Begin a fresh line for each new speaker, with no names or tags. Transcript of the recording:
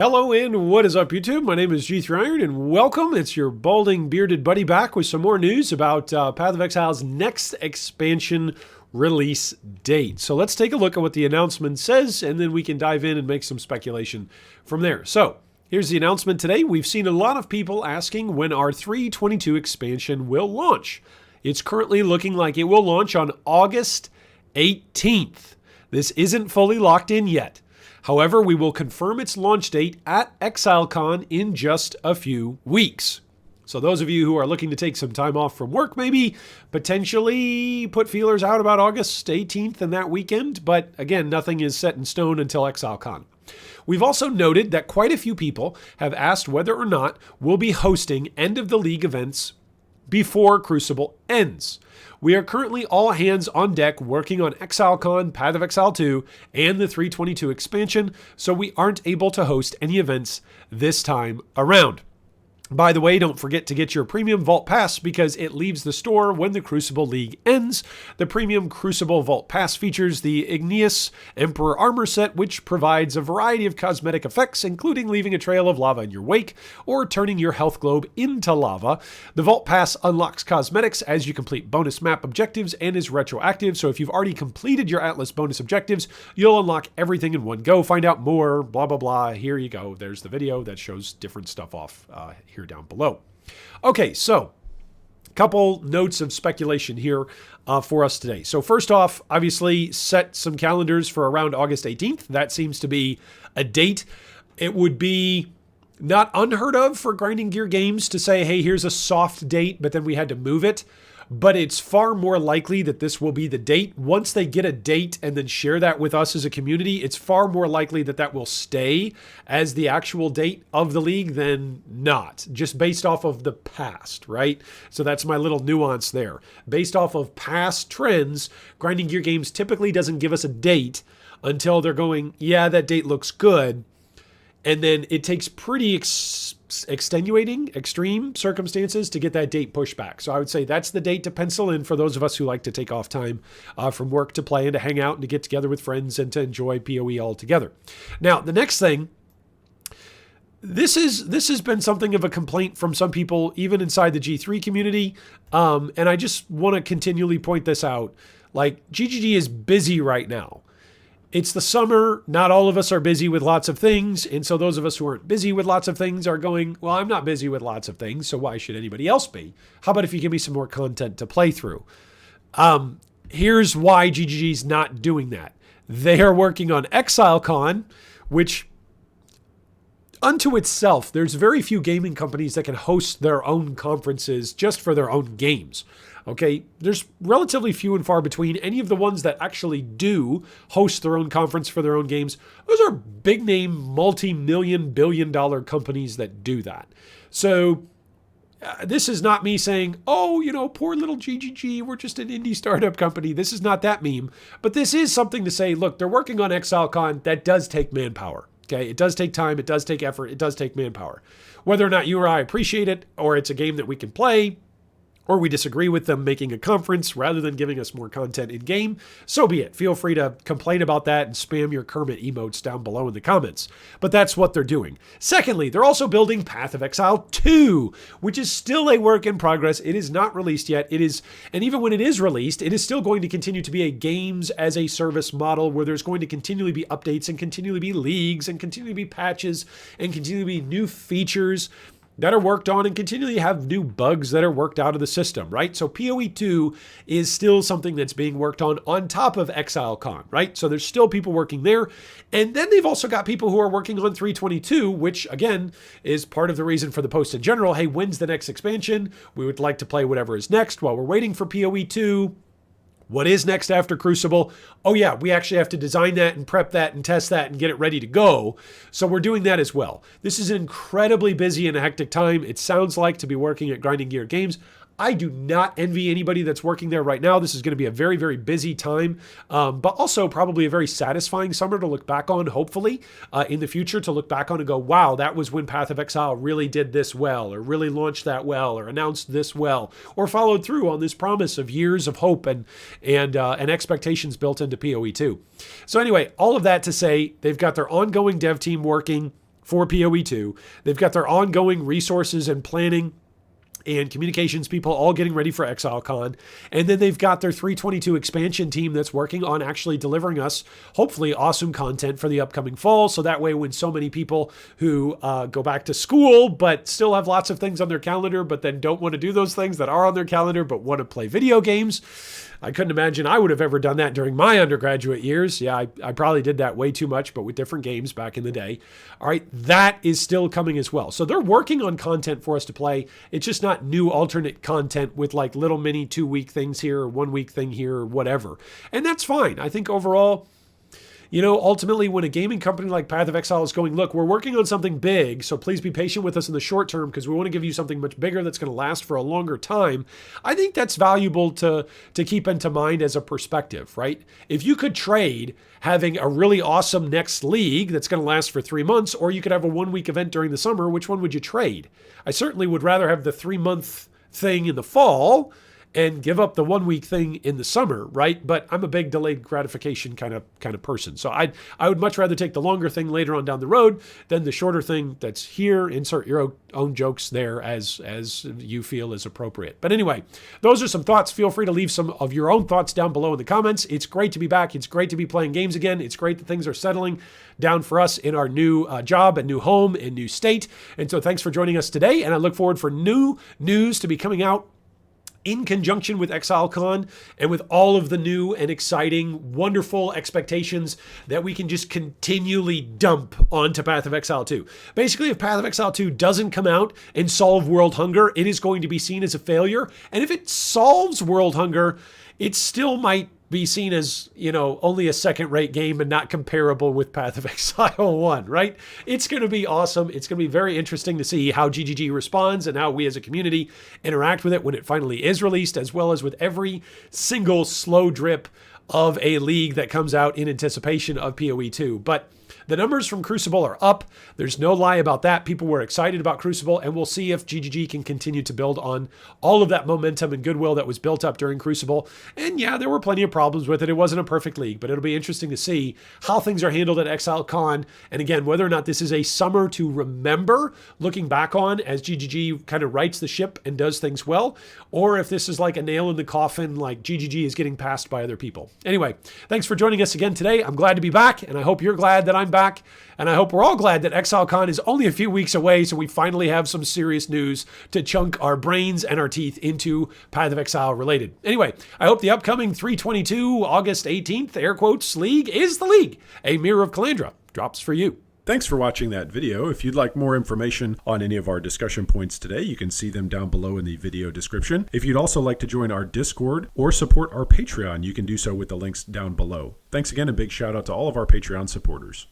Hello and what is up, YouTube? My name is G3Iron and welcome. It's your balding bearded buddy back with some more news about Path of Exile's next expansion release date. So let's take a look at what the announcement says and then we can dive in and make some speculation from there. So here's the announcement today. We've seen a lot of people asking when our 3.22 expansion will launch. It's currently looking like it will launch on August 18th. This isn't fully locked in yet. However, we will confirm its launch date at exilecon in just a few weeks. So those of you who are looking to take some time off from work, maybe potentially put feelers out about August 18th and that weekend. But again, nothing is set in stone until exilecon. We've also noted that quite a few people have asked whether or not we'll be hosting end of the league events before Crucible ends. We are currently all hands on deck working on exilecon, Path of Exile 2, and the 3.22 expansion, so we aren't able to host any events this time around. By the way, don't forget to get your Premium Vault Pass because it leaves the store when the Crucible League ends. The Premium Crucible Vault Pass features the Igneous Emperor Armor Set, which provides a variety of cosmetic effects, including leaving a trail of lava in your wake or turning your health globe into lava. The Vault Pass unlocks cosmetics as you complete bonus map objectives and is retroactive, so if you've already completed your Atlas bonus objectives, you'll unlock everything in one go. Find out more, blah, blah, blah. Here you go. There's the video that shows different stuff off here down below. Okay, so a couple notes of speculation here for us today. So first off, obviously set some calendars for around August 18th. That seems to be a date. It would be not unheard of for Grinding Gear Games to say, hey, here's a soft date, but then we had to move it. But it's far more likely that this will be the date. Once they get a date and then share that with us as a community, it's far more likely that that will stay as the actual date of the league than not, just based off of the past, right? So that's my little nuance there. Based off of past trends, Grinding Gear Games typically doesn't give us a date until they're going, yeah, that date looks good. And then it takes pretty extenuating, extreme circumstances to get that date pushed back. So I would say that's the date to pencil in for those of us who like to take off time from work to play and to hang out and to get together with friends and to enjoy POE all together. Now, the next thing, this has been something of a complaint from some people, even inside the G3 community. And I just want to continually point this out. Like, GGG is busy right now. It's the summer. Not all of us are busy with lots of things. And so those of us who aren't busy with lots of things are going, well, I'm not busy with lots of things, so why should anybody else be? How about if you give me some more content to play through? Here's why GGG's not doing that. They are working on exilecon, which unto itself, there's very few gaming companies that can host their own conferences just for their own games. Okay, there's relatively few and far between. Any of the ones that actually do host their own conference for their own games, those are big name, multi-million, billion-dollar companies that do that. So this is not me saying, oh, you know, poor little GGG, we're just an indie startup company. This is not that meme. But this is something to say, look, they're working on exilecon. That does take manpower. Okay, it does take time. It does take effort. It does take manpower. Whether or not you or I appreciate it, or it's a game that we can play, or we disagree with them making a conference rather than giving us more content in game, so be it. Feel free to complain about that and spam your Kermit emotes down below in the comments. But that's what they're doing. Secondly, they're also building Path of Exile 2, which is still a work in progress. It is not released yet. It is, and even when it is released, it is still going to continue to be a games as a service model where there's going to continually be updates and continually be leagues and continually be patches and continually be new features that are worked on and continually have new bugs that are worked out of the system, right? So POE 2 is still something that's being worked on top of exilecon, right? So there's still people working there. And then they've also got people who are working on 3.22, which again is part of the reason for the post in general. Hey, when's the next expansion? We would like to play whatever is next while we're waiting for POE 2. What is next after Crucible? Oh yeah, we actually have to design that and prep that and test that and get it ready to go. So we're doing that as well. This is an incredibly busy and a hectic time. It sounds like to be working at Grinding Gear Games. I do not envy anybody that's working there right now. This is going to be a very, very busy time, but also probably a very satisfying summer to look back on, hopefully, in the future, to look back on and go, wow, that was when Path of Exile really did this well, or really launched that well, or announced this well, or followed through on this promise of years of hope and expectations built into POE 2. So anyway, all of that to say, they've got their ongoing dev team working. for POE2. They've got their ongoing resources and planning and communications people all getting ready for exilecon. And then they've got their 322 expansion team that's working on actually delivering us, hopefully, awesome content for the upcoming fall. So that way, when so many people who go back to school, but still have lots of things on their calendar, but then don't want to do those things that are on their calendar, but want to play video games. I couldn't imagine I would have ever done that during my undergraduate years. Yeah, I probably did that way too much, but with different games back in the day. All right, that is still coming as well. So they're working on content for us to play. It's just not new alternate content with like little mini 2-week things here or 1-week thing here or whatever. And that's fine. I think overall, ultimately, when a gaming company like Path of Exile is going, look, we're working on something big, so please be patient with us in the short term because we want to give you something much bigger that's going to last for a longer time. I think that's valuable to keep into mind as a perspective, right? If you could trade having a really awesome next league that's going to last for 3 months, or you could have a 1-week event during the summer, which one would you trade? I certainly would rather have the 3-month thing in the fall and give up the 1-week thing in the summer, right? But I'm a big delayed gratification kind of person. So I would much rather take the longer thing later on down the road than the shorter thing that's here. Insert your own jokes there as you feel is appropriate. But anyway, those are some thoughts. Feel free to leave some of your own thoughts down below in the comments. It's great to be back. It's great to be playing games again. It's great that things are settling down for us in our new job and new home and new state. And so thanks for joining us today. And I look forward for new news to be coming out in conjunction with exilecon and with all of the new and exciting, wonderful expectations that we can just continually dump onto Path of Exile 2. Basically, if Path of Exile 2 doesn't come out and solve world hunger, it is going to be seen as a failure. And if it solves world hunger, it still might be seen as, only a second-rate game and not comparable with Path of Exile 1, right? It's going to be awesome. It's going to be very interesting to see how GGG responds and how we as a community interact with it when it finally is released, as well as with every single slow drip of a league that comes out in anticipation of POE 2. But the numbers from Crucible are up. There's no lie about that. People were excited about Crucible, and we'll see if GGG can continue to build on all of that momentum and goodwill that was built up during Crucible. And yeah, there were plenty of problems with it. It wasn't a perfect league, but it'll be interesting to see how things are handled at exilecon. And again, whether or not this is a summer to remember looking back on as GGG kind of rights the ship and does things well, or if this is like a nail in the coffin, like GGG is getting passed by other people. Anyway, thanks for joining us again today. I'm glad to be back, and I hope you're glad that I'm back. And I hope we're all glad that exilecon is only a few weeks away, so we finally have some serious news to chunk our brains and our teeth into Path of Exile related. Anyway, I hope the upcoming 322 August 18th, air quotes, league is the league. A Mirror of Calandra drops for you.
Thanks for watching that video. If you'd like more information on any of our discussion points today, you can see them down below in the video description. If you'd also like to join our Discord or support our Patreon, you can do so with the links down below. Thanks again, and big shout out to all of our Patreon supporters.